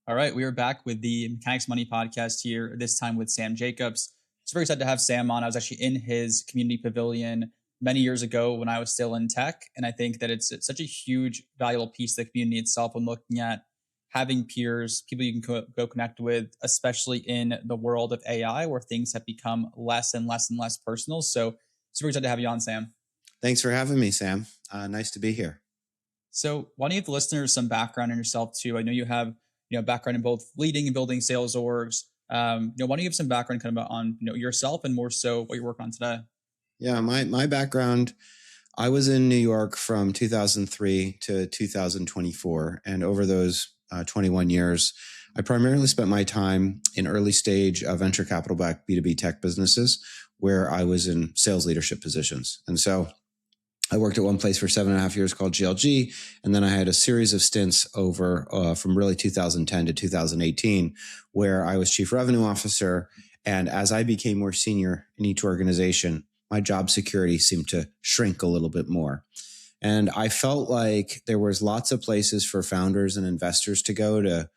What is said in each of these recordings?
All right, we are back with the Mechanics Money podcast here, this time with Sam Jacobs. It's very excited to have Sam on. I was actually in his community pavilion many years ago when I was still in tech. And I think that it's such a huge, valuable piece of the community itself when looking at having peers, people you can go connect with, especially in the world of AI where things have become less and less and less personal. So super excited to have you on, Sam. Thanks for having me, Sam. Nice to be here. So why don't you give the listeners some background on yourself too? I know you have background in both leading and building sales orgs. Why don't you give some background kind of on yourself and more so what you're working on today? Yeah, my background, I was in New York from 2003 to 2024. And over those 21 years, I primarily spent my time in early stage venture capital backed B2B tech businesses where I was in sales leadership positions. And so I worked at one place for 7.5 years called GLG. And then I had a series of stints over from really 2010 to 2018, where I was chief revenue officer. And as I became more senior in each organization, my job security seemed to shrink a little bit more. And I felt like there was lots of places for founders and investors to go to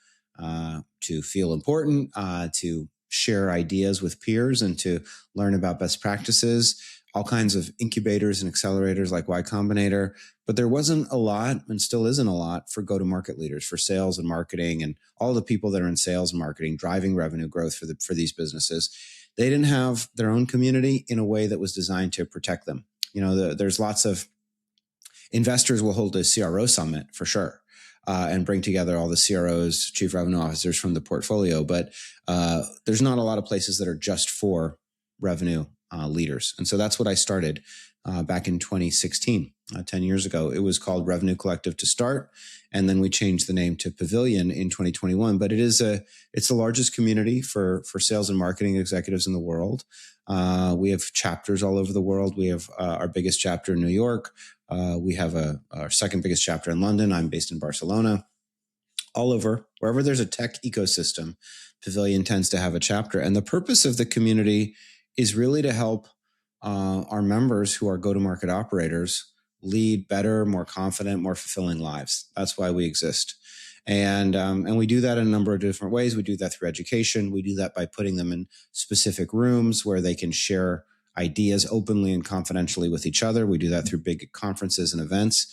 feel important, to share ideas with peers and to learn about best practices, all kinds of incubators and accelerators like Y Combinator. But there wasn't a lot and still isn't a lot for go-to-market leaders, for sales and marketing and all the people that are in sales and marketing, driving revenue growth for these businesses. They didn't have their own community in a way that was designed to protect them. There's lots of investors will hold a CRO summit for sure. And bring together all the CROs, chief revenue officers from the portfolio. But there's not a lot of places that are just for revenue leaders. And so that's what I started back in 2016, 10 years ago. It was called Revenue Collective to start. And then we changed the name to Pavilion in 2021. But it's the largest community for sales and marketing executives in the world. We have chapters all over the world. We have our biggest chapter in New York. We have our second biggest chapter in London. I'm based in Barcelona. All over, wherever there's a tech ecosystem, Pavilion tends to have a chapter. And the purpose of the community is really to help our members who are go-to-market operators lead better, more confident, more fulfilling lives. That's why we exist. And we do that in a number of different ways. We do that through education. We do that by putting them in specific rooms where they can share ideas openly and confidentially with each other. We do that through big conferences and events.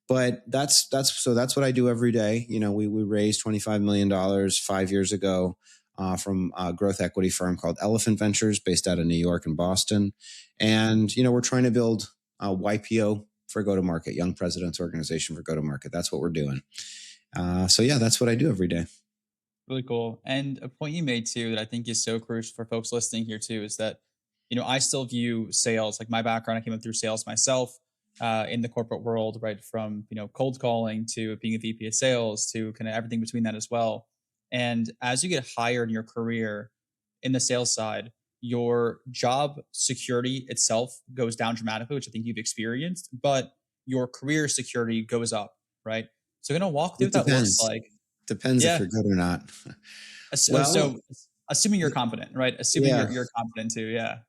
But that's what I do every day. We raised $25 million 5 years ago from a growth equity firm called Elephant Ventures based out of New York and Boston. And, we're trying to build a YPO for go-to-market, Young Presidents Organization for go-to-market. That's what we're doing. That's what I do every day. Really cool. And a point you made too that I think is so crucial for folks listening here too is that, I still view sales, like my background, I came up through sales myself in the corporate world, right? From, cold calling to being a VP of sales to kind of everything between that as well. And as you get higher in your career in the sales side, your job security itself goes down dramatically, which I think you've experienced, but your career security goes up, right? So I'm going to walk through It what that looks depends. like. Depends if Yeah. you're good or not. So Well, assuming you're competent, right? Assuming yeah. you're competent too. Yeah.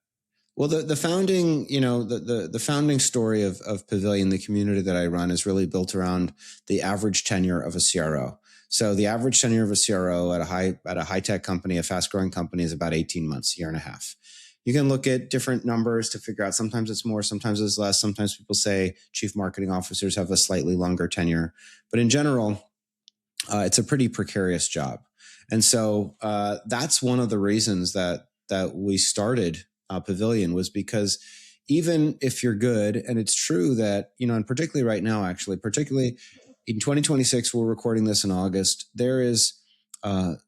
Well, the founding, the founding story of Pavilion, the community that I run, is really built around the average tenure of a CRO. So the average tenure of a CRO at a high tech company, a fast growing company, is about 18 months, year and a half. You can look at different numbers to figure out. Sometimes it's more, sometimes it's less. Sometimes people say chief marketing officers have a slightly longer tenure, but in general, it's a pretty precarious job. And so that's one of the reasons that we started Pavilion, was because even if you're good, and it's true that, and particularly right now, actually, particularly in 2026, we're recording this in August, there is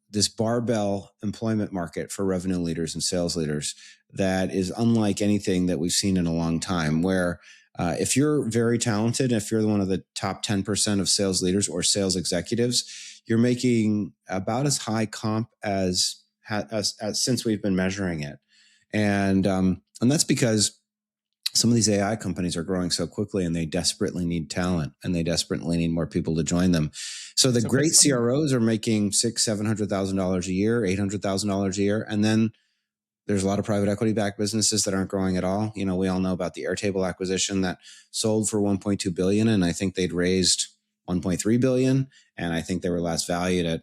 this barbell employment market for revenue leaders and sales leaders that is unlike anything that we've seen in a long time, where if you're very talented, if you're one of the top 10% of sales leaders or sales executives, you're making about as high comp as since we've been measuring it. And that's because some of these AI companies are growing so quickly and they desperately need talent and they desperately need more people to join them. So the great CROs are making $600,000-$700,000 a year, $800,000 a year. And then there's a lot of private equity backed businesses that aren't growing at all. We all know about the Airtable acquisition that sold for $1.2 billion. And I think they'd raised $1.3 billion. And I think they were last valued at,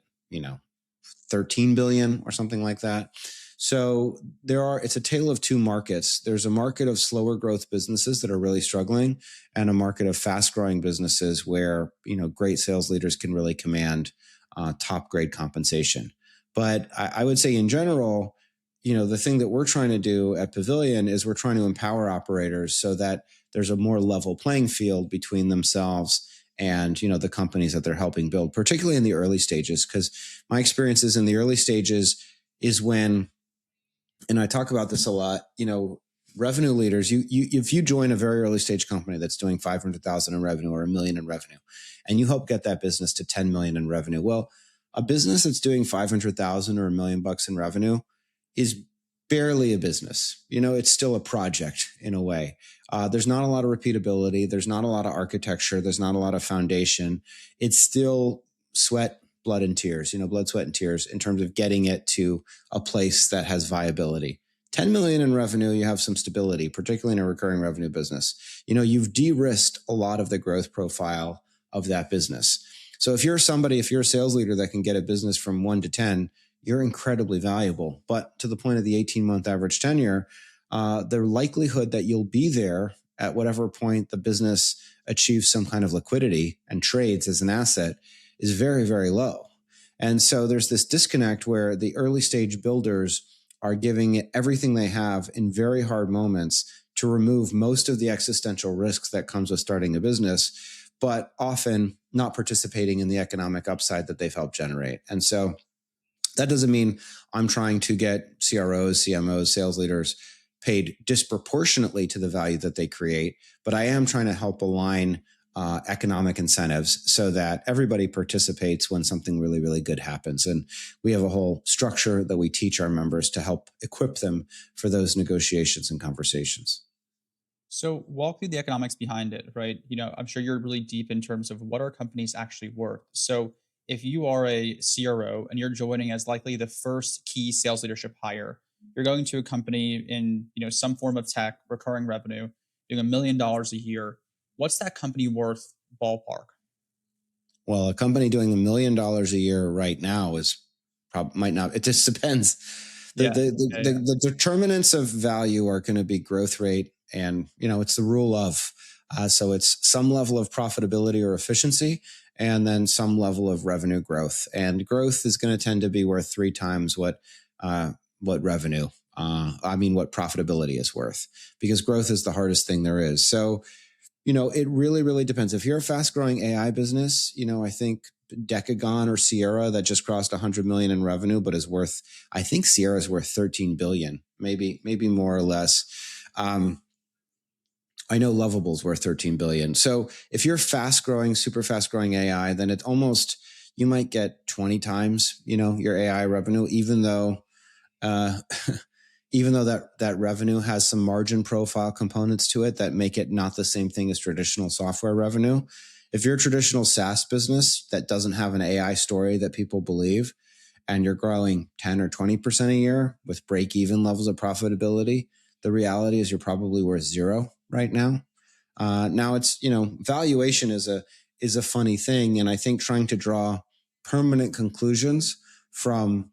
13 billion or something like that. So it's a tale of two markets. There's a market of slower growth businesses that are really struggling, and a market of fast growing businesses where, great sales leaders can really command top grade compensation. But I would say in general, the thing that we're trying to do at Pavilion is we're trying to empower operators so that there's a more level playing field between themselves and, the companies that they're helping build, particularly in the early stages. Because my experiences in the early stages is when, and I talk about this a lot, revenue leaders, if you join a very early stage company that's doing 500,000 in revenue or $1 million in revenue, and you help get that business to 10 million in revenue. Well, a business that's doing 500,000 or $1 million in revenue is barely a business. It's still a project in a way. There's not a lot of repeatability. There's not a lot of architecture. There's not a lot of foundation. It's still sweat, blood, and tears, blood, sweat, and tears in terms of getting it to a place that has viability. 10 million in revenue, you have some stability, particularly in a recurring revenue business. You've de-risked a lot of the growth profile of that business. So if you're a sales leader that can get a business from 1 to 10, you're incredibly valuable. But to the point of the 18-month average tenure, the likelihood that you'll be there at whatever point the business achieves some kind of liquidity and trades as an asset is very, very low. And so there's this disconnect where the early stage builders are giving it everything they have in very hard moments to remove most of the existential risks that comes with starting a business, but often not participating in the economic upside that they've helped generate. And so that doesn't mean I'm trying to get CROs, CMOs, sales leaders paid disproportionately to the value that they create, but I am trying to help align economic incentives so that everybody participates when something really, really good happens. And we have a whole structure that we teach our members to help equip them for those negotiations and conversations. So walk through the economics behind it, right? I'm sure you're really deep in terms of what are companies actually worth. So if you are a CRO and you're joining as likely the first key sales leadership hire, you're going to a company in, some form of tech, recurring revenue, doing $1 million a year. What's that company worth ballpark? Well, a company doing $1 million a year right now might not. It just depends. The determinants of value are going to be growth rate, and it's the rule of. So it's some level of profitability or efficiency, and then some level of revenue growth. And growth is going to tend to be worth 3 times what revenue. What profitability is worth, because growth is the hardest thing there is. So, it really, really depends. If you're a fast growing AI business, I think Decagon or Sierra that just crossed 100 million in revenue, but I think Sierra is worth 13 billion, maybe more or less. I know Lovable's worth 13 billion. So if you're fast growing, super fast growing AI, then you might get 20 times, your AI revenue, even though that revenue has some margin profile components to it that make it not the same thing as traditional software revenue. If you're a traditional SaaS business that doesn't have an AI story that people believe, and you're growing 10 or 20% a year with break-even levels of profitability, the reality is you're probably worth 0 right now. Now it's, valuation is a funny thing. And I think trying to draw permanent conclusions from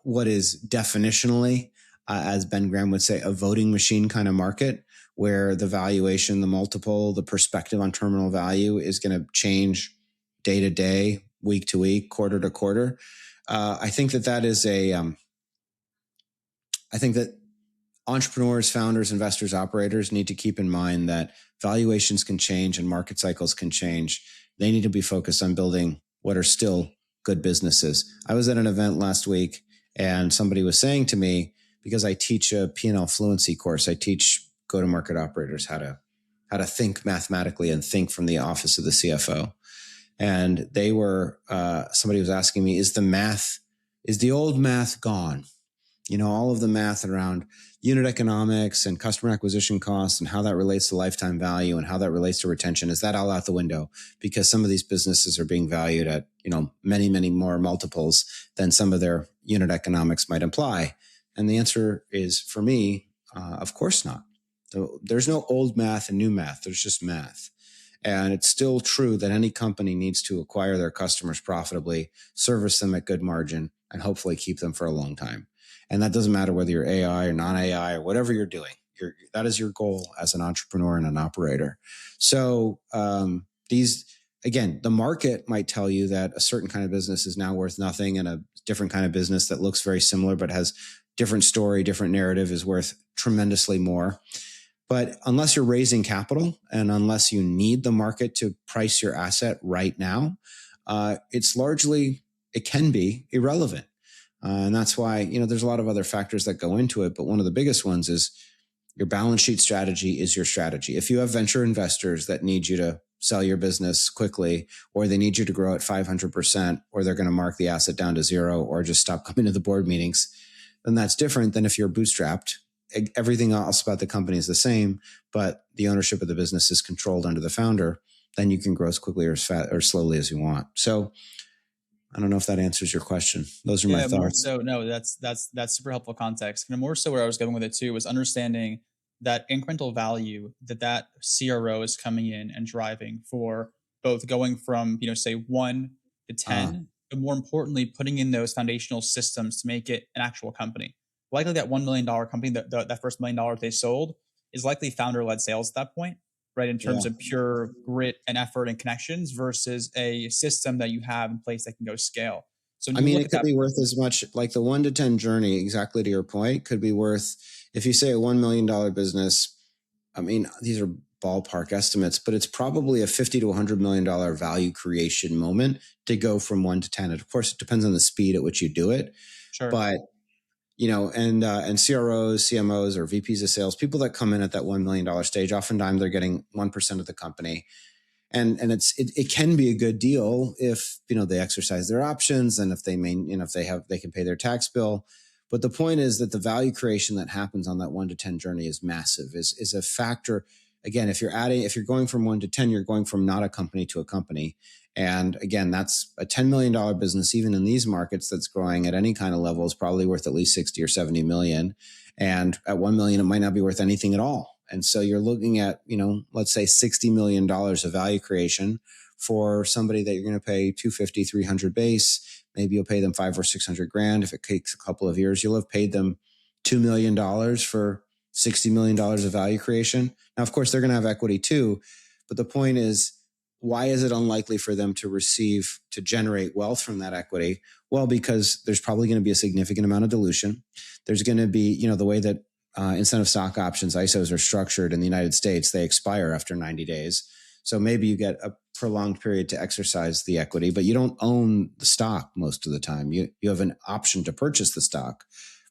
what is definitionally, as Ben Graham would say, a voting machine kind of market, where the valuation, the multiple, the perspective on terminal value is going to change day to day, week to week, quarter to quarter. I think that is I think that entrepreneurs, founders, investors, operators need to keep in mind that valuations can change and market cycles can change. They need to be focused on building what are still good businesses. I was at an event last week and somebody was saying to me, because I teach a P&L fluency course, I teach go-to-market operators how to think mathematically and think from the office of the CFO. And somebody was asking me, is the old math gone? All of the math around unit economics and customer acquisition costs and how that relates to lifetime value and how that relates to retention, is that all out the window? Because some of these businesses are being valued at, many, many more multiples than some of their unit economics might imply. And the answer is, for me, of course not. So there's no old math and new math. There's just math. And it's still true that any company needs to acquire their customers profitably, service them at good margin, and hopefully keep them for a long time. And that doesn't matter whether you're AI or non-AI or whatever you're doing. That is your goal as an entrepreneur and an operator. So again, the market might tell you that a certain kind of business is now worth nothing, and a different kind of business that looks very similar but has different story, different narrative is worth tremendously more. But unless you're raising capital and unless you need the market to price your asset right now, it can be irrelevant. And that's why, there's a lot of other factors that go into it. But one of the biggest ones is your balance sheet strategy is your strategy. If you have venture investors that need you to sell your business quickly, or they need you to grow at 500%, or they're going to mark the asset down to zero, or just stop coming to the board meetings, then that's different than if you're bootstrapped. Everything else about the company is the same, but the ownership of the business is controlled under the founder. Then you can grow as quickly or slowly as you want. So I don't know if that answers your question. Those are my thoughts. More so, no, that's super helpful context. And more so, where I was going with it too was understanding that incremental value that CRO is coming in and driving for both going from say 1 to 10, but more importantly, putting in those foundational systems to make it an actual company. Likely that $1 million company, that first $1 million they sold, is likely founder-led sales at that point, right? In terms of pure grit and effort and connections versus a system that you have in place that can go scale. So it could be worth as much, like the 1 to 10 journey, exactly to your point, could be worth, if you say a $1 million business, these are ballpark estimates, but it's probably a $50 to $100 million value creation moment to go from 1 to 10. And of course, it depends on the speed at which you do it. Sure. But and CROs, CMOs, or VPs of sales, people that come in at that $1 million stage, oftentimes they're getting 1% of the company. And it can be a good deal if, they exercise their options, and if they they can pay their tax bill. But the point is that the value creation that happens on that 1 to 10 journey is massive, is a factor. Again, if you're going from 1 to 10, you're going from not a company to a company. And again, that's a $10 million business, even in these markets, that's growing at any kind of level, is probably worth at least 60 or 70 million. And at 1 million, it might not be worth anything at all. And so you're looking at, let's say $60 million of value creation for somebody that you're going to pay 250, 300 base. Maybe you'll pay them 500 or 600 grand. If it takes a couple of years, you'll have paid them $2 million for $60 million of value creation. Now, of course, they're going to have equity too. But the point is, why is it unlikely for them to generate wealth from that equity? Well, because there's probably going to be a significant amount of dilution. There's going to be, the way that incentive stock options, ISOs, are structured in the United States, they expire after 90 days. So maybe you get a prolonged period to exercise the equity, but you don't own the stock most of the time. You have an option to purchase the stock,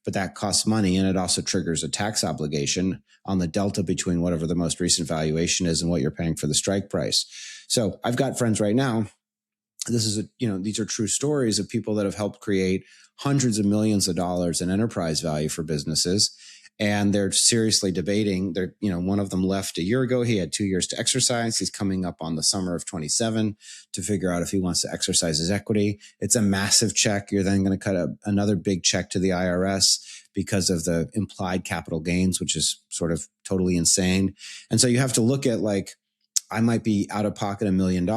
but that costs money, and it also triggers a tax obligation on the delta between whatever the most recent valuation is and what you're paying for the strike price. So I've got friends right now. These are true stories of people that have helped create hundreds of millions of dollars in enterprise value for businesses. And they're seriously debating. One of them left a year ago. He had 2 years to exercise. He's coming up on the summer of 27 to figure out if he wants to exercise his equity. It's a massive check. You're then going to cut another big check to the IRS because of the implied capital gains, which is sort of totally insane. And so you have to look at, like, I might be out of pocket $1 million.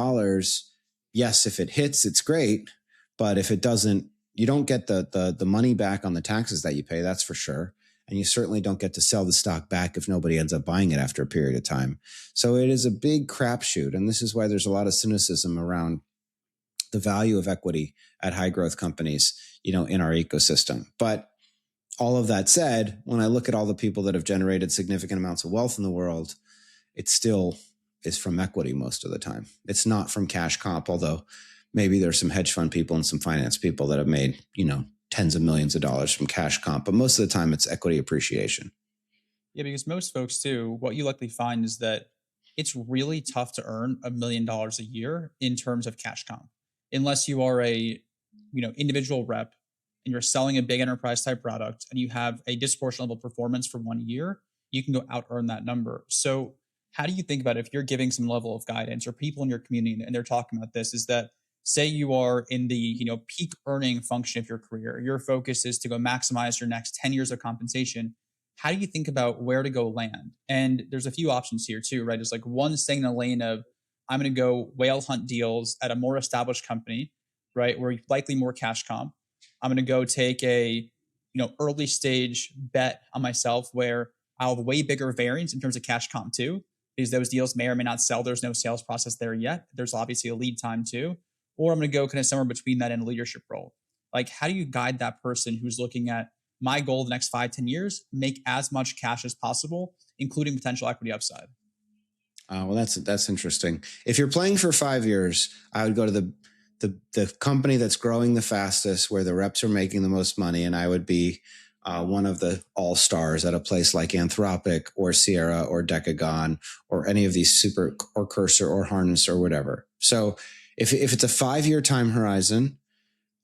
Yes, if it hits, it's great. But if it doesn't, you don't get the money back on the taxes that you pay. That's for sure. And you certainly don't get to sell the stock back if nobody ends up buying it after a period of time. So it is a big crapshoot. And this is why there's a lot of cynicism around the value of equity at high growth companies, in our ecosystem. But all of that said, when I look at all the people that have generated significant amounts of wealth in the world, it still is from equity most of the time. It's not from cash comp, although maybe there's some hedge fund people and some finance people that have made, tens of millions of dollars from cash comp, but most of the time it's equity appreciation. Yeah, because most folks too, what you likely find is that it's really tough to earn $1 million a year in terms of cash comp, unless you are a individual rep and you're selling a big enterprise type product and you have a disproportionate level of performance for 1 year, you can go out earn that number. So how do you think about it if you're giving some level of guidance, or people in your community and they're talking about this, is that say you are in the peak earning function of your career, your focus is to go maximize your next 10 years of compensation. How do you think about where to go land? And there's a few options here too, right? It's like one, staying in a lane of I'm going to go whale hunt deals at a more established company, right? Where likely more cash comp. I'm going to go take a early stage bet on myself where I'll have way bigger variance in terms of cash comp too, because those deals may or may not sell. There's no sales process there yet. There's obviously a lead time too. Or I'm going to go kind of somewhere between that and a leadership role. Like, how do you guide that person who's looking at my goal the next 5-10 years, make as much cash as possible, including potential equity upside? Well, that's interesting. If you're playing for 5 years, I would go to the company that's growing the fastest, where the reps are making the most money, and I would be one of the all stars at a place like Anthropic or Sierra or Decagon or any of these super, or Cursor or Harness or whatever. So if it's a 5-year time horizon,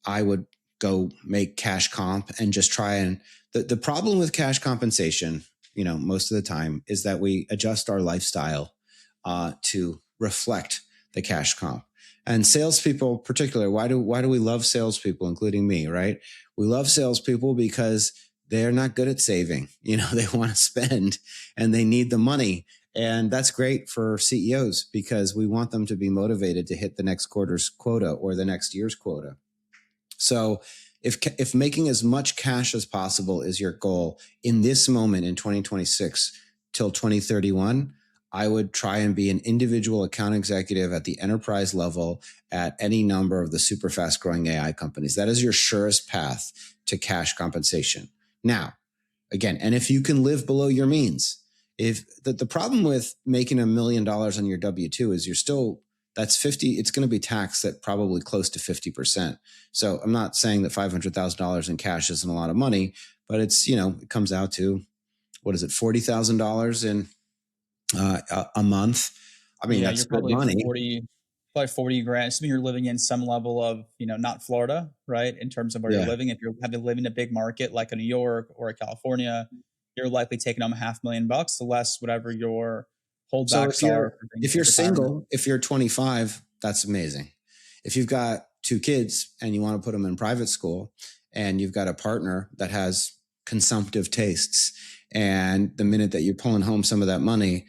I would go make cash comp and just try and the problem with cash compensation, most of the time, is that we adjust our lifestyle to reflect the cash comp. And salespeople, in particular, why do we love salespeople, including me? Right? We love salespeople because they're not good at saving. They want to spend and they need the money, and that's great for CEOs because we want them to be motivated to hit the next quarter's quota or the next year's quota. So if making as much cash as possible is your goal in this moment in 2026 till 2031, I would try and be an individual account executive at the enterprise level at any number of the super fast growing AI companies. That is your surest path to cash compensation. Now, again, and if you can live below your means, if the problem with making $1 million on your W-2 is that's 50, it's going to be taxed at probably close to 50%. So I'm not saying that $500,000 in cash isn't a lot of money, but it's, it comes out to, what is it, $40,000 in a month. I mean, Yeah, that's you're good money. probably 40 grand. Assuming you're living in some level of, not Florida, right? In terms of where you're Yeah. living. If you're having to live in a big market like a New York or a California, you're likely taking home $500,000 less whatever your So holdbacks are for if things you're like retirement. single, if you're 25, that's amazing. If you've got 2 kids and you want to put them in private school and you've got a partner that has consumptive tastes, and the minute that you're pulling home some of that money,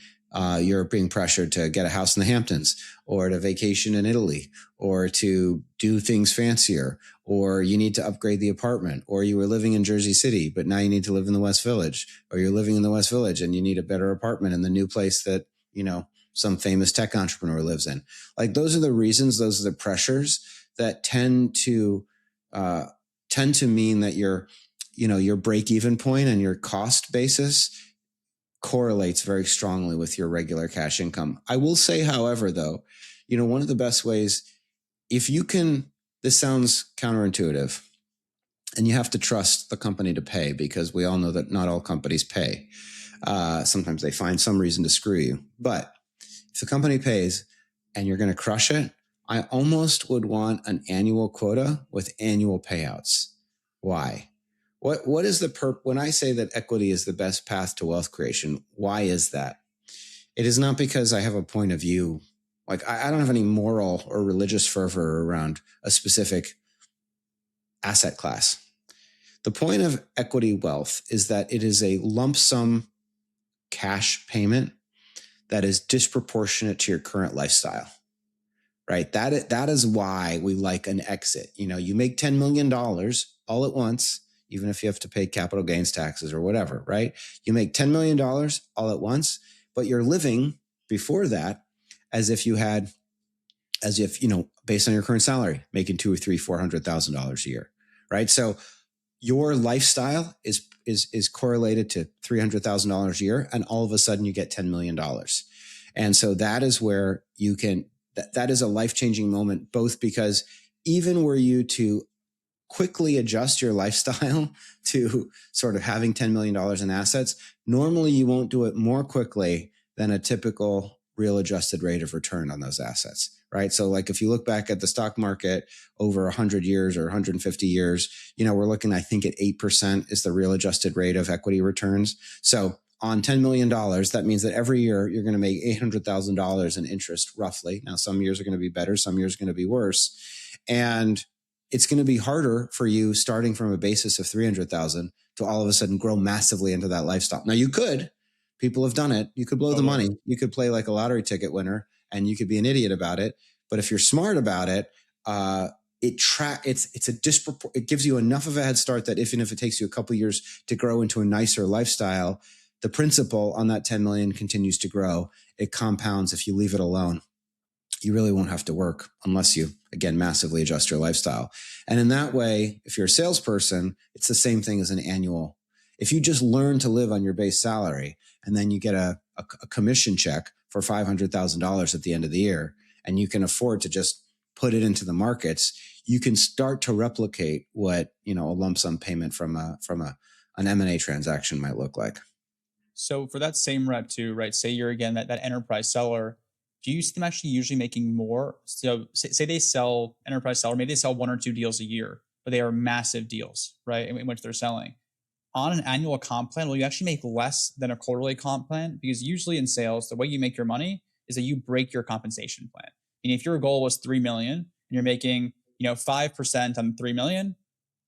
you're being pressured to get a house in the Hamptons or to vacation in Italy or to do things fancier, or you need to upgrade the apartment, or you were living in Jersey City, but now you need to live in the West Village, or you're living in the West Village and you need a better apartment in the new place that, some famous tech entrepreneur lives in. Like, those are the reasons, those are the pressures that tend to mean that your break-even point and your cost basis correlates very strongly with your regular cash income. I will say, however, though, one of the best ways, if you can, this sounds counterintuitive, and you have to trust the company to pay, because we all know that not all companies pay. Sometimes they find some reason to screw you. But if the company pays and you're going to crush it, I almost would want an annual quota with annual payouts. Why? What is when I say that equity is the best path to wealth creation, why is that? It is not because I have a point of view. Like, I don't have any moral or religious fervor around a specific asset class. The point of equity wealth is that it is a lump sum cash payment that is disproportionate to your current lifestyle, right? That is why we like an exit. You make $10 million all at once, even if you have to pay capital gains taxes or whatever, right? You make $10 million all at once, but you're living before that as if, based on your current salary, making $200,000 or $300,000, $400,000 a year, right? So your lifestyle is correlated to $300,000 a year, and all of a sudden you get $10 million. And so that is where you can, that is a life-changing moment, both because even were you to quickly adjust your lifestyle to sort of having $10 million in assets, normally you won't do it more quickly than a typical real adjusted rate of return on those assets, right? So like, if you look back at the stock market over 100 years or 150 years, we're looking, I think, at 8% is the real adjusted rate of equity returns. So on $10 million, that means that every year you're going to make $800,000 in interest, roughly. Now, some years are going to be better, some years are going to be worse. And it's going to be harder for you starting from a basis of 300,000 to all of a sudden grow massively into that lifestyle. Now, people have done it. You could blow the money. You could play like a lottery ticket winner and you could be an idiot about it. But if you're smart about it, it gives you enough of a head start that even if it takes you a couple of years to grow into a nicer lifestyle, the principal on that 10 million continues to grow. It compounds if you leave it alone. You really won't have to work unless you, again, massively adjust your lifestyle. And in that way, if you're a salesperson, it's the same thing as an annual. If you just learn to live on your base salary and then you get a commission check for $500,000 at the end of the year, and you can afford to just put it into the markets, you can start to replicate what, a lump sum payment from an M&A transaction might look like. So for that same rep too, right? Say you're again that enterprise seller. Do you see them actually usually making more? So say they sell enterprise seller, maybe they sell 1 or 2 deals a year, but they are massive deals, right? In which they're selling. On an annual comp plan, will you actually make less than a quarterly comp plan? Because usually in sales, the way you make your money is that you break your compensation plan. And if your goal was 3 million and you're making, 5% on 3 million,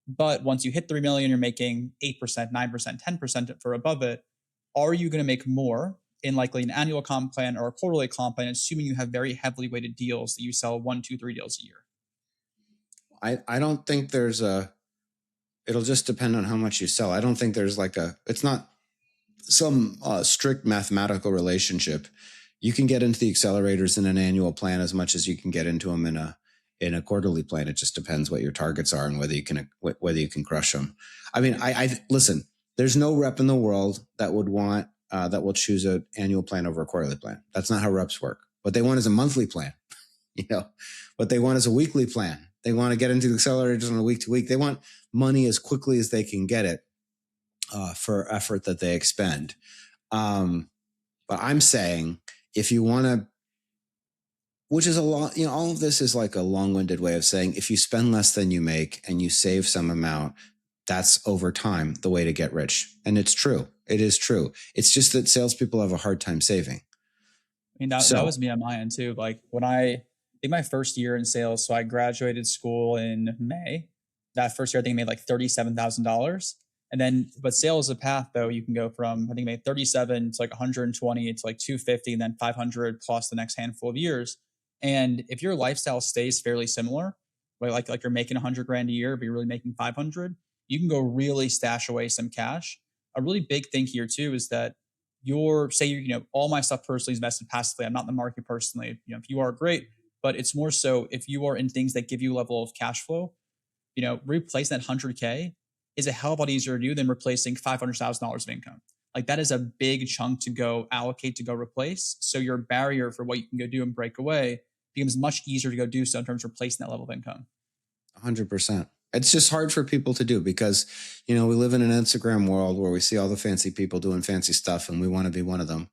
but once you hit 3 million, you're making 8%, 9%, 10% for above it, are you going to make more in likely an annual comp plan or a quarterly comp plan, assuming you have very heavily weighted deals that you sell 1, 2, 3 deals a year? I don't think it'll just depend on how much you sell. I don't think there's it's not some strict mathematical relationship. You can get into the accelerators in an annual plan as much as you can get into them in a quarterly plan. It just depends what your targets are and whether you can crush them. I mean, I listen, there's no rep in the world that would want, that will choose an annual plan over a quarterly plan. That's not how reps work. What they want is a monthly plan. What they want is a weekly plan. They want to get into the accelerators on a week to week. They want money as quickly as they can get it for effort that they expend. But I'm saying if you want to, which is a lot, all of this is like a long-winded way of saying if you spend less than you make and you save some amount, that's over time the way to get rich. And it's true. It is true. It's just that salespeople have a hard time saving. I mean, that was me on my end too. Like when I think my first year in sales, so I graduated school in May. That first year, I think I made like $37,000. And then, but sales is a path though. You can go from, I think I made 37 to like 120, it's like 250, and then 500 plus the next handful of years. And if your lifestyle stays fairly similar, like you're making 100 grand a year, but you're really making 500, you can go really stash away some cash. A really big thing here too is that all my stuff personally is invested passively. I'm not in the market personally. If you are, great, but it's more so if you are in things that give you a level of cash flow, replacing that 100K is a hell of a lot easier to do than replacing $500,000 of income. Like that is a big chunk to go allocate, to go replace. So your barrier for what you can go do and break away becomes much easier to go do so in terms of replacing that level of income. 100%. It's just hard for people to do because, we live in an Instagram world where we see all the fancy people doing fancy stuff and we want to be one of them.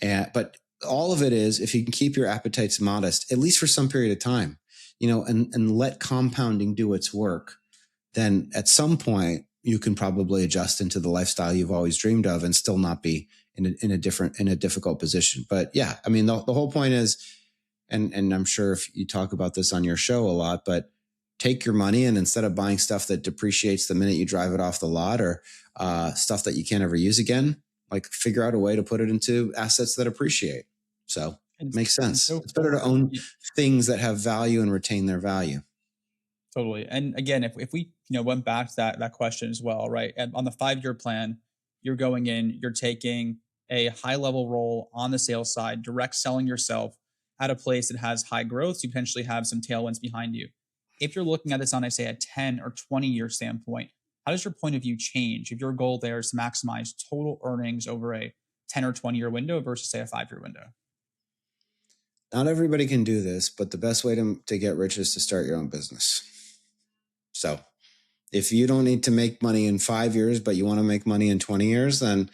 But all of it is, if you can keep your appetites modest, at least for some period of time, and let compounding do its work, then at some point you can probably adjust into the lifestyle you've always dreamed of and still not be in a difficult position. But yeah, I mean, the whole point is, and I'm sure if you talk about this on your show a lot, but take your money and instead of buying stuff that depreciates the minute you drive it off the lot or stuff that you can't ever use again, like figure out a way to put it into assets that appreciate. So it makes sense. It's better to own things that have value and retain their value. Totally. And again, if we went back to that question as well, right? And on the 5-year plan, you're going in, you're taking a high level role on the sales side, direct selling yourself at a place that has high growth. So you potentially have some tailwinds behind you. If you're looking at this on, I say, a 10 or 20-year standpoint, how does your point of view change if your goal there is to maximize total earnings over a 10 or 20-year window versus, say, a 5-year window? Not everybody can do this, but the best way to get rich is to start your own business. So if you don't need to make money in 5 years, but you want to make money in 20 years, then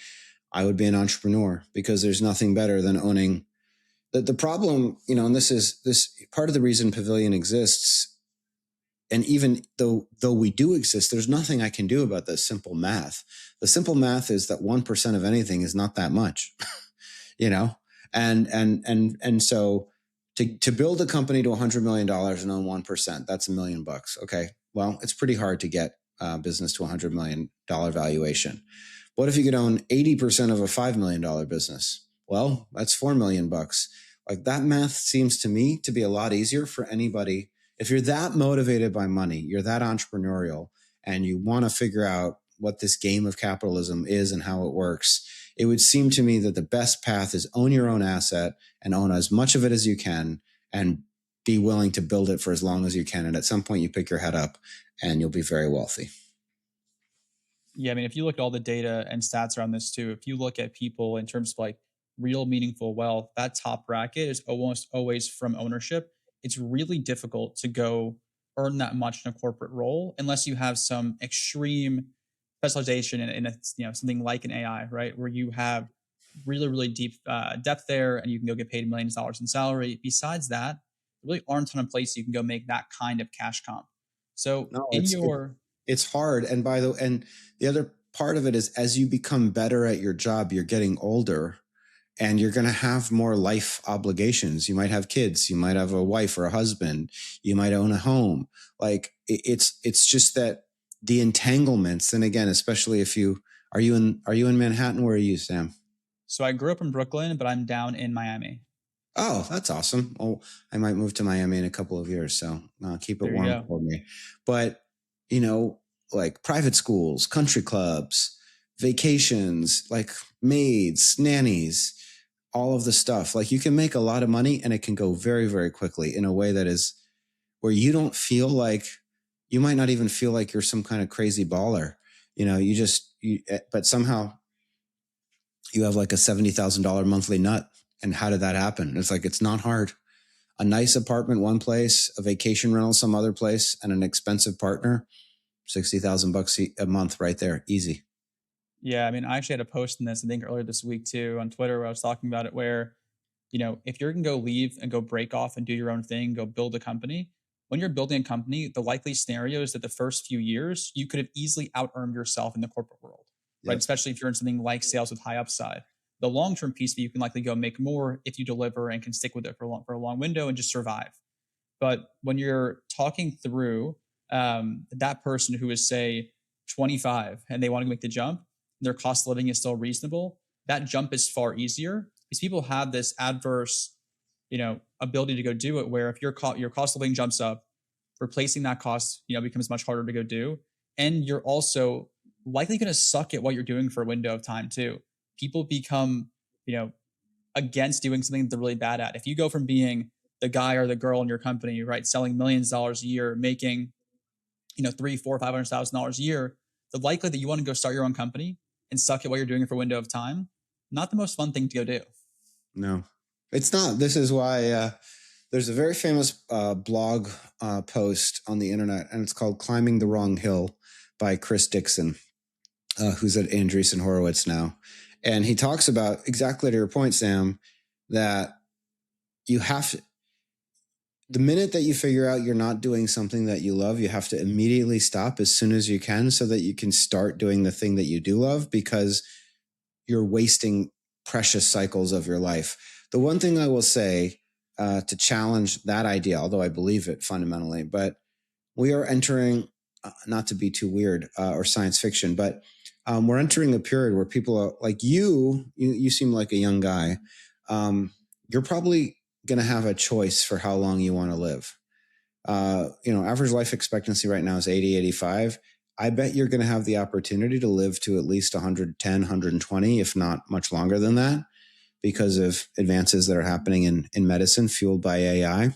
I would be an entrepreneur because there's nothing better than owning. The problem, and this is part of the reason Pavilion exists. And even though we do exist, there's nothing I can do about the simple math. The simple math is that 1% of anything is not that much, and so to build a company to $100 million and own 1%, that's $1 million. Okay. Well, it's pretty hard to get business to $100 million valuation. What if you could own 80% of a $5 million business? Well, that's $4 million. Like that math seems to me to be a lot easier for anybody. If you're that motivated by money, you're that entrepreneurial, and you want to figure out what this game of capitalism is and how it works, it would seem to me that the best path is own your own asset and own as much of it as you can and be willing to build it for as long as you can. And at some point you pick your head up and you'll be very wealthy. Yeah, I mean, if you look at all the data and stats around this too, if you look at people in terms of like real meaningful wealth, that top bracket is almost always from ownership. It's really difficult to go earn that much in a corporate role unless you have some extreme specialization in a, something like an AI, right, where you have really deep depth there, and you can go get paid millions of dollars in salary. Besides that, there really aren't a ton of places you can go make that kind of cash comp. So No, in your it's hard. And the other part of it is as you become better at your job, you're getting older and you're going to have more life obligations. You might have kids, you might have a wife or a husband, you might own a home. Like it's just that the entanglements. And again, especially if are you in Manhattan? Where are you, Sam? So I grew up in Brooklyn, but I'm down in Miami. Oh, that's awesome. Oh, I might move to Miami in a couple of years, so keep it There you warm go. for me. But you know, like private schools, country clubs, vacations, like maids, nannies, all of the stuff. Like you can make a lot of money, and it can go very, very quickly in a way that is where you don't feel like you might not even feel like you're some kind of crazy baller. But somehow you have like a $70,000 monthly nut. And how did that happen? It's like, it's not hard. A nice apartment, one place, a vacation rental, some other place, and an expensive partner, 60,000 bucks a month right there. Easy. Yeah, I mean, I actually had a post in this, I think earlier this week too, on Twitter where I was talking about it, where, if you're going to go leave and go break off and do your own thing, go build a company, when you're building a company, the likely scenario is that the first few years, you could have easily out earned yourself in the corporate world, right? Yep. Especially if you're in something like sales with high upside. The long term piece, you can likely go make more if you deliver and can stick with it for a long window and just survive. But when you're talking through that person who is, say, 25 and they want to make the jump, their cost of living is still reasonable, that jump is far easier because people have this adverse, ability to go do it. Where if your cost of living jumps up, replacing that cost, becomes much harder to go do, and you're also likely going to suck at what you're doing for a window of time too. People become, you know, against doing something they're really bad at. If you go from being the guy or the girl in your company, right, selling millions of dollars a year, making, three, four, $500,000 a year, the likelihood that you want to go start your own company and suck at what you're doing for a window of time, not the most fun thing to go do. No, it's not. This is why there's a very famous blog post on the internet, and it's called Climbing the Wrong Hill by Chris Dixon, who's at Andreessen Horowitz now. And he talks about exactly to your point, Sam, that you have to, the minute that you figure out you're not doing something that you love, you have to immediately stop as soon as you can so that you can start doing the thing that you do love, because you're wasting precious cycles of your life. The one thing I will say to challenge that idea, although I believe it fundamentally, but we are entering, not to be too weird or science fiction, but we're entering a period where people are like you seem like a young guy. You're probably going to have a choice for how long you want to live. Average life expectancy right now is 80, 85. I bet you're going to have the opportunity to live to at least 110, 120, if not much longer than that, because of advances that are happening in medicine fueled by AI.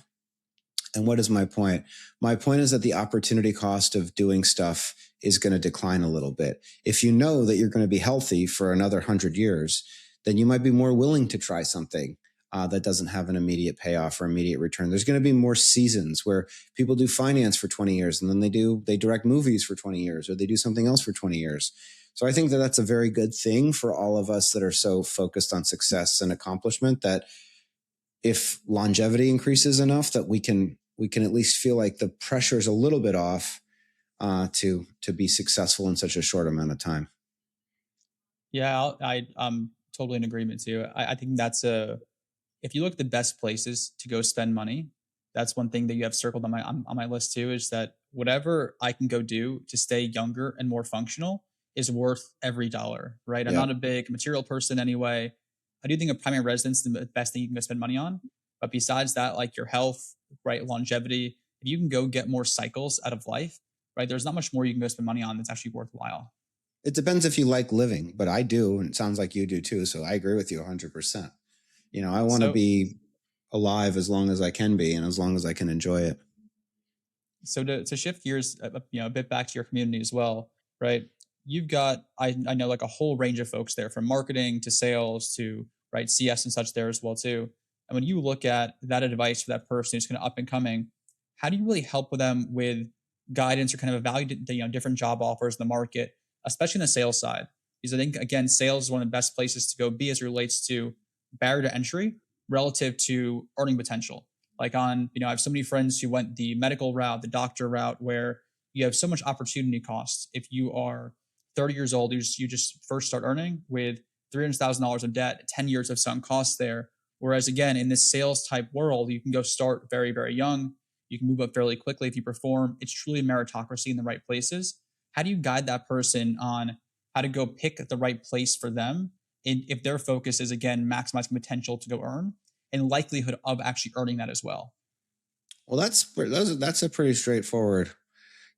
And what is my point? My point is that the opportunity cost of doing stuff is going to decline a little bit. If you know that you're going to be healthy for another 100 years, then you might be more willing to try something that doesn't have an immediate payoff or immediate return. There's going to be more seasons where people do finance for 20 years and then they direct movies for 20 years, or they do something else for 20 years. So I think that that's a very good thing for all of us that are so focused on success and accomplishment, that if longevity increases enough that we can at least feel like the pressure is a little bit off to be successful in such a short amount of time. Yeah, I'm totally in agreement too. I think if you look at the best places to go spend money, that's one thing that you have circled on my list too, is that whatever I can go do to stay younger and more functional is worth every dollar, right? I'm Yeah. not a big material person anyway. I do think a primary residence is the best thing you can go spend money on. But besides that, like your health, right, longevity, if you can go get more cycles out of life, right, there's not much more you can go spend money on that's actually worthwhile. It depends if you like living, but I do, and it sounds like you do too. So I agree with you 100%. I want to So be alive as long as I can be and as long as I can enjoy it. so to shift gears, a bit back to your community as well, right? You've got I know like a whole range of folks there, from marketing to sales to right CS and such there as well too. And when you look at that advice for that person who's kind of up and coming, how do you really help with them with guidance or kind of evaluate different job offers in the market, especially in the sales side? Because I think again, sales is one of the best places to go be as it relates to barrier to entry relative to earning potential. Like I have so many friends who went the medical route, the doctor route, where you have so much opportunity costs. If you are 30 years old, you just first start earning with $300,000 of debt, 10 years of sunk costs there. Whereas again, in this sales type world, you can go start very, very young. You can move up fairly quickly if you perform. It's truly a meritocracy in the right places. How do you guide that person on how to go pick the right place for them? And if their focus is again maximizing potential to go earn and likelihood of actually earning that as well. Well, that's a pretty straightforward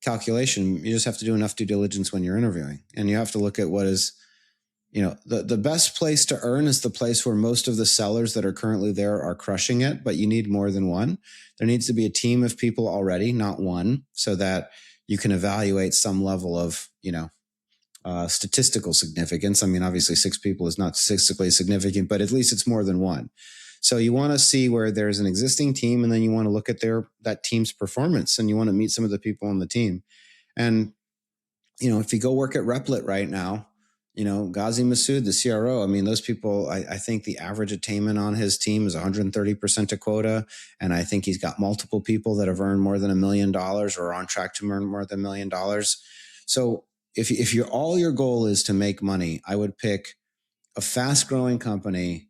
calculation. You just have to do enough due diligence when you're interviewing, and you have to look at what is, the best place to earn is the place where most of the sellers that are currently there are crushing it, but you need more than one. There needs to be a team of people already, not one, so that you can evaluate some level of, statistical significance. I mean, obviously 6 people is not statistically significant, but at least it's more than one. So you want to see where there's an existing team, and then you want to look at that team's performance, and you want to meet some of the people on the team. And, if you go work at Replit right now, Ghazi Masood, the CRO, I mean, those people, I think the average attainment on his team is 130% to quota. And I think he's got multiple people that have earned more than $1 million or are on track to earn more than $1 million. So if all your goal is to make money, I would pick a fast growing company.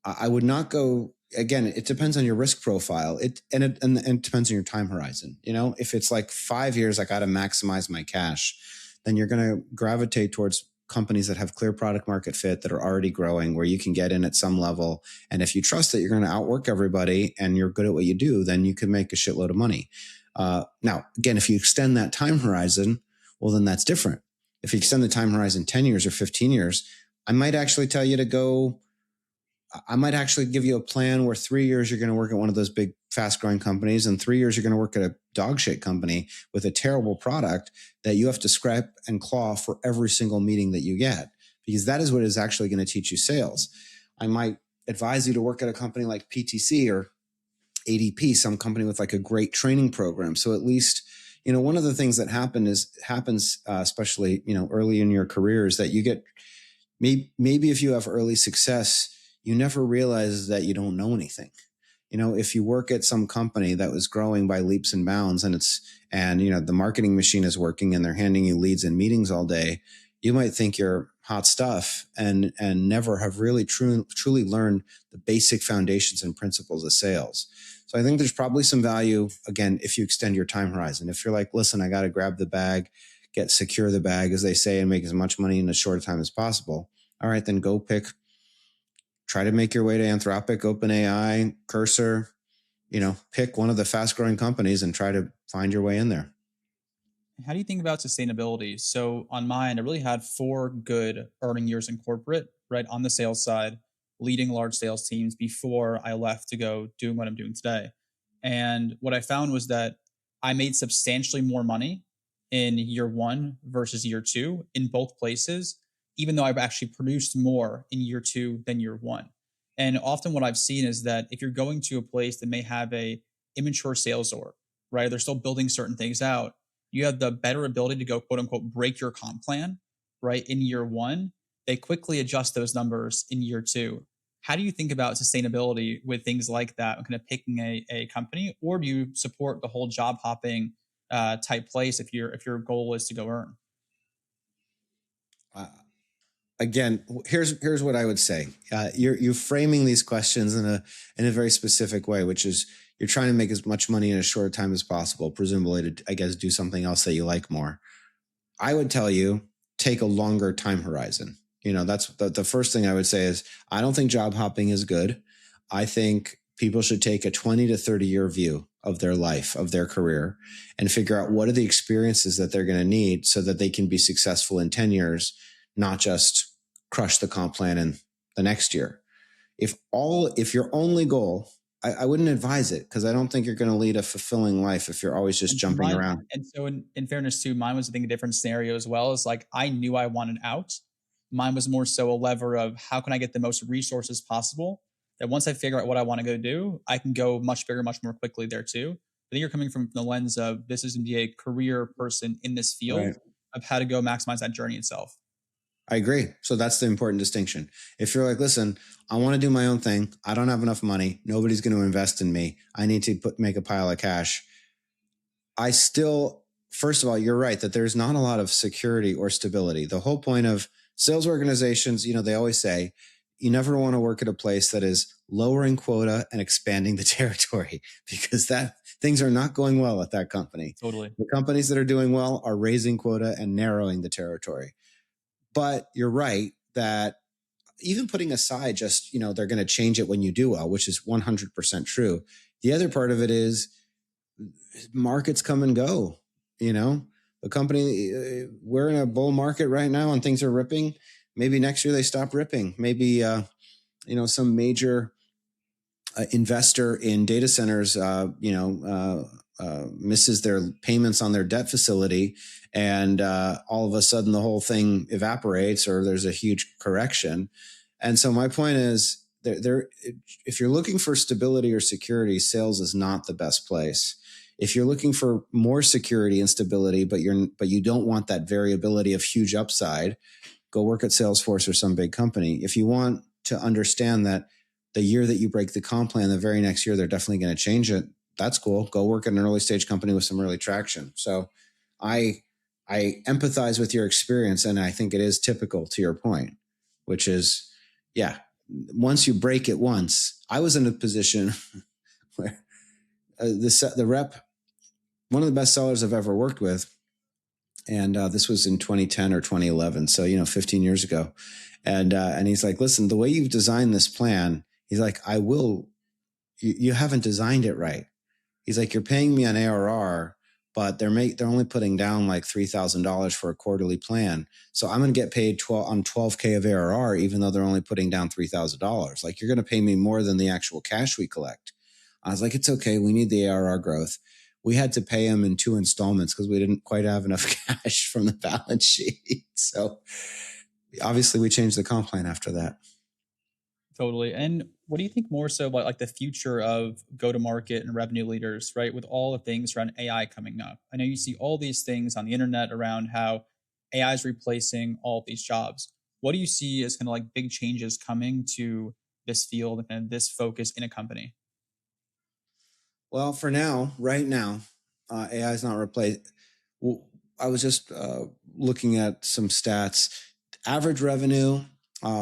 I would not go, again, it depends on your risk profile. It depends on your time horizon. If it's like 5 years, I got to maximize my cash, then you're going to gravitate towards companies that have clear product market fit, that are already growing, where you can get in at some level. And if you trust that you're going to outwork everybody and you're good at what you do, then you can make a shitload of money. Now, again, if you extend that time horizon, well, then that's different. If you extend the time horizon 10 years or 15 years, I might actually tell you to go. I might actually give you a plan where 3 years you're going to work at one of those big fast growing companies, and 3 years you're going to work at a dog shit company with a terrible product that you have to scrap and claw for every single meeting that you get, because that is what is actually going to teach you sales. I might advise you to work at a company like PTC or ADP, some company with like a great training program. So at least, one of the things that happens, especially, early in your career, is that you get, maybe if you have early success, you never realize that you don't know anything. If you work at some company that was growing by leaps and bounds, and the marketing machine is working and they're handing you leads and meetings all day, you might think you're hot stuff and never have really truly learned the basic foundations and principles of sales. So I think there's probably some value, again, if you extend your time horizon. If you're like, listen, I got to grab the bag, secure the bag, as they say, and make as much money in as short a time as possible. All right, then try to make your way to Anthropic, OpenAI, Cursor, pick one of the fast growing companies and try to find your way in there. How do you think about sustainability? So on mine, I really had 4 good earning years in corporate, right, on the sales side, leading large sales teams before I left to go doing what I'm doing today. And what I found was that I made substantially more money in year 1 versus year 2 in both places, even though I've actually produced more in year 2 than year 1. And often what I've seen is that if you're going to a place that may have a immature sales org, right, they're still building certain things out, you have the better ability to go quote unquote break your comp plan, right, in year 1. They quickly adjust those numbers in year 2. How do you think about sustainability with things like that, kind of picking a company, or do you support the whole job hopping type place if your goal is to go earn? Uh, Again, here's what I would say. You're framing these questions in a very specific way, which is you're trying to make as much money in as short time as possible, presumably to, I guess, do something else that you like more. I would tell you, take a longer time horizon. That's the first thing I would say is I don't think job hopping is good. I think people should take a 20 to 30 year view of their life, of their career, and figure out what are the experiences that they're going to need so that they can be successful in 10 years, not just crush the comp plan in the next year. If your only goal, I wouldn't advise it because I don't think you're going to lead a fulfilling life if you're always just And so jumping mine, around. and so in fairness too, mine was I think a different scenario as well. Is like I knew I wanted out. Mine was more so a lever of how can I get the most resources possible. That once I figure out what I want to go do, I can go much bigger, much more quickly there too. I think you're coming from the lens of this is going to be a career person in this Right. field of how to go maximize that journey itself. I agree. So that's the important distinction. If you're like, listen, I want to do my own thing. I don't have enough money. Nobody's going to invest in me. I need to make a pile of cash. I still, first of all, you're right that there's not a lot of security or stability. The whole point of sales organizations, they always say, you never want to work at a place that is lowering quota and expanding the territory because that things are not going well at that company. Totally. The companies that are doing well are raising quota and narrowing the territory. But you're right that even putting aside just, they're going to change it when you do well, which is 100% true. The other part of it is markets come and go. The company, we're in a bull market right now and things are ripping. Maybe next year they stop ripping. Maybe, some major investor in data centers, misses their payments on their debt facility, and all of a sudden the whole thing evaporates, or there's a huge correction. And so my point is, if you're looking for stability or security, sales is not the best place. If you're looking for more security and stability, but you don't want that variability of huge upside, go work at Salesforce or some big company. If you want to understand that the year that you break the comp plan, the very next year, they're definitely going to change it. That's cool. Go work at an early stage company with some early traction. So I empathize with your experience, and I think it is typical to your point, which is, yeah, once you break it once, I was in a position where the rep, one of the best sellers I've ever worked with, and this was in 2010 or 2011, so 15 years ago, and he's like, listen, the way you've designed this plan, he's like, you haven't designed it right. He's like, you're paying me on ARR, but they're only putting down like $3,000 for a quarterly plan. So I'm going to get paid 12K of ARR, even though they're only putting down $3,000. Like, you're going to pay me more than the actual cash we collect. I was like, it's okay. We need the ARR growth. We had to pay him in 2 installments because we didn't quite have enough cash from the balance sheet. So obviously we changed the comp plan after that. Totally. And what do you think more so about like the future of go to market and revenue leaders, right? With all the things around AI coming up. I know you see all these things on the internet around how AI is replacing all of these jobs. What do you see as kind of like big changes coming to this field and this focus in a company? Well, for now, right now, AI is not replaced. Well, I was just looking at some stats. Average revenue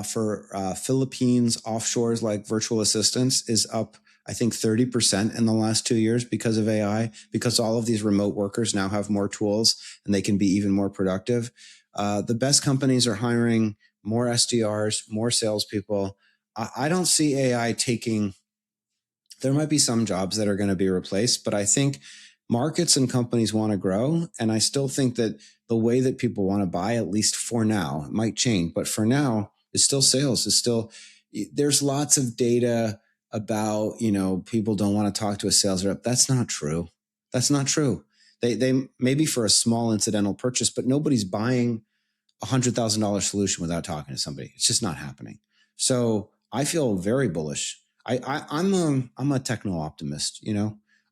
for Philippines offshores like virtual assistants is up, I think, 30% in the last 2 years because of AI, because all of these remote workers now have more tools and they can be even more productive. The best companies are hiring more SDRs, more salespeople. I don't see AI taking, there might be some jobs that are going to be replaced, but I think markets and companies want to grow. And I still think that the way that people want to buy, at least for now, it might change, but for now, it's still sales. There's lots of data about, people don't want to talk to a sales rep. That's not true. That's not true. They maybe for a small incidental purchase, but nobody's buying $100,000 solution without talking to somebody. It's just not happening. So I feel very bullish. I'm a techno-optimist.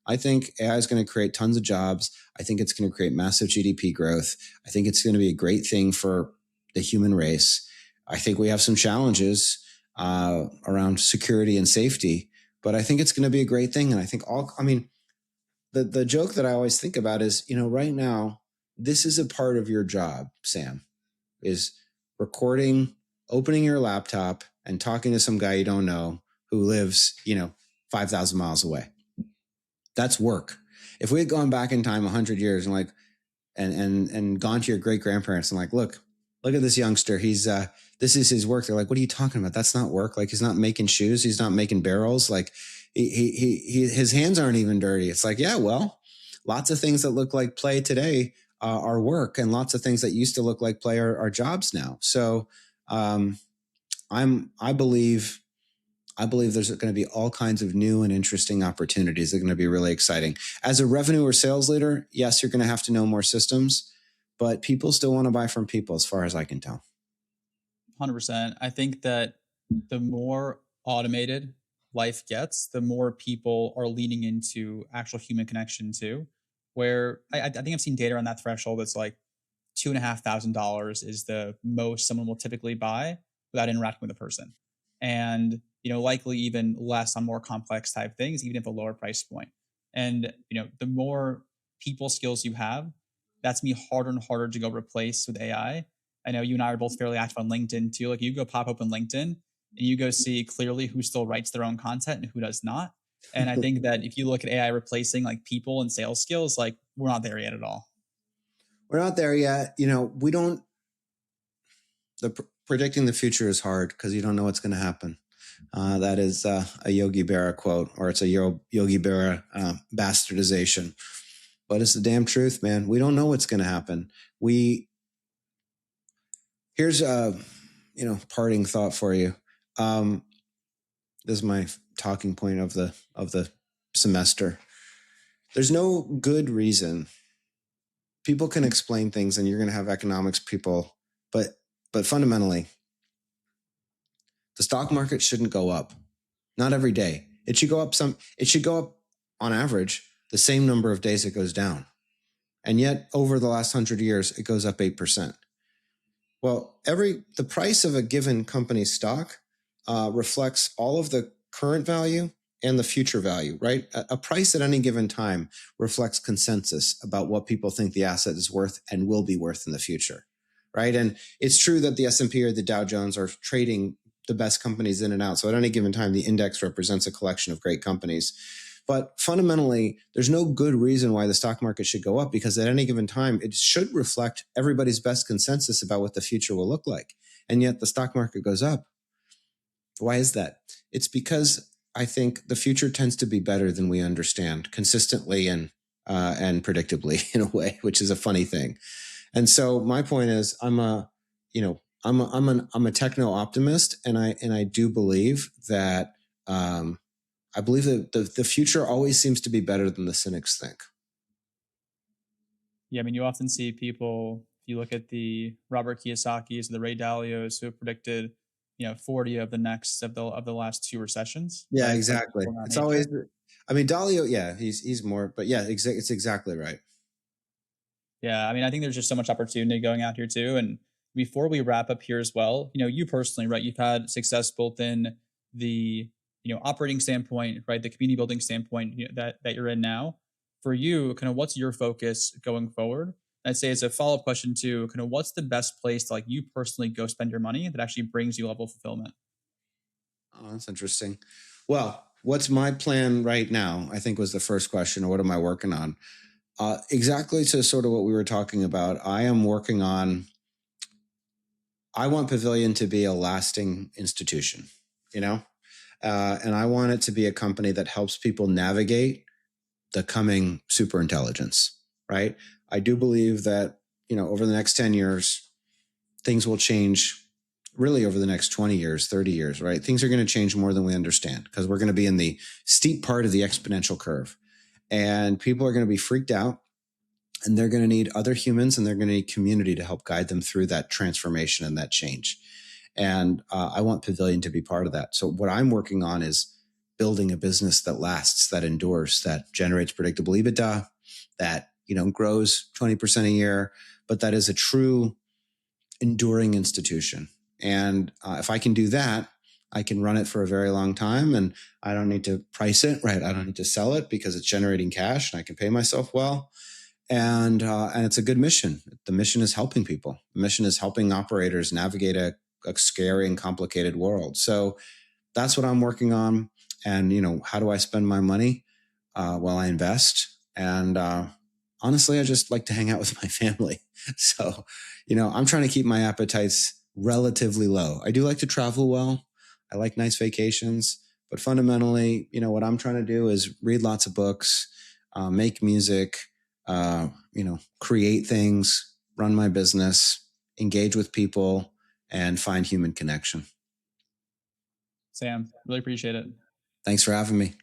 I think AI is going to create tons of jobs. I think it's going to create massive GDP growth. I think it's going to be a great thing for the human race. I think we have some challenges around security and safety, but I think it's going to be a great thing. And I think the joke that I always think about is, right now, this is a part of your job, Sam, is recording, opening your laptop and talking to some guy you don't know who lives, 5,000 miles away. That's work. If we had gone back in time 100 years and and gone to your great grandparents and like, look, look at this youngster. This is his work. They're like, what are you talking about? That's not work. Like, he's not making shoes. He's not making barrels. Like, his hands aren't even dirty. It's like, yeah, well, lots of things that look like play today are work, and lots of things that used to look like play are jobs now. So, um, I believe there's going to be all kinds of new and interesting opportunities that are going to be really exciting. As a revenue or sales leader, yes, you're going to have to know more systems, but people still want to buy from people, as far as I can tell. 100%. I think that the more automated life gets, the more people are leaning into actual human connection too. Where I think I've seen data on that threshold that's like $2,500 is the most someone will typically buy without interacting with a person. And, likely even less on more complex type things, even at the lower price point. And, the more people skills you have, that's gonna be harder and harder to go replace with AI. I know you and I are both fairly active on LinkedIn too. Like, you go pop open LinkedIn and you go see clearly who still writes their own content and who does not. And I think that if you look at AI replacing like people and sales skills, like, we're not there yet at all. We're not there yet. We don't. Predicting the future is hard because you don't know what's going to happen. That is a Yogi Berra quote, or it's a Yogi Berra bastardization. But it's the damn truth, man. We don't know what's going to happen. Here's a parting thought for you. This is my talking point of the semester. There's no good reason. People can explain things, and you're going to have economics people, but fundamentally, the stock market shouldn't go up. Not every day. It should go up on average the same number of days it goes down. And yet, over the last 100 years, it goes up 8%. Well, the price of a given company's stock reflects all of the current value and the future value, right? A price at any given time reflects consensus about what people think the asset is worth and will be worth in the future, right? And it's true that the S&P or the Dow Jones are trading the best companies in and out. So at any given time, the index represents a collection of great companies. But fundamentally, there's no good reason why the stock market should go up, because at any given time, it should reflect everybody's best consensus about what the future will look like. And yet the stock market goes up. Why is that? It's because I think the future tends to be better than we understand, consistently and predictably, in a way, which is a funny thing. And so my point is, I'm a techno-optimist, and I do believe that I believe that the future always seems to be better than the cynics think. Yeah, I mean, you often see people, if you look at the Robert Kiyosaki's, the Ray Dalios, who have predicted, 40 of the last two recessions. Yeah, Right? exactly. It's always, I mean, Dalio, yeah, he's more, but yeah, it's exactly right. Yeah, I mean, I think there's just so much opportunity going out here too. And before we wrap up here as well, you personally, right, you've had success both in the, operating standpoint, right, the community building standpoint, that you're in now. For you, kind of what's your focus going forward? I'd say as a follow-up question too, kind of what's the best place to, like, you personally go spend your money that actually brings you level of fulfillment? Oh, that's interesting. Well, what's my plan right now, I think, was the first question, or what am I working on? Exactly to sort of what we were talking about. I want Pavilion to be a lasting institution, and I want it to be a company that helps people navigate the coming superintelligence, right? I do believe that, over the next 10 years, things will change, really over the next 20 years, 30 years, right? Things are going to change more than we understand, because we're going to be in the steep part of the exponential curve, and people are going to be freaked out, and they're going to need other humans, and they're going to need community to help guide them through that transformation and that change. And I want Pavilion to be part of that. So what I'm working on is building a business that lasts, that endures, that generates predictable EBITDA, that grows 20% a year, but that is a true enduring institution. And if I can do that, I can run it for a very long time, and I don't need to price it, right? I don't need to sell it, because it's generating cash and I can pay myself well. And it's a good mission. The mission is helping people. The mission is helping operators navigate a scary and complicated world. So that's what I'm working on. And how do I spend my money? Well, I invest, and honestly, I just like to hang out with my family. So, I'm trying to keep my appetites relatively low. I do like to travel well. I like nice vacations, but fundamentally, what I'm trying to do is read lots of books, make music, create things, run my business, engage with people, and find human connection. Sam, really appreciate it. Thanks for having me.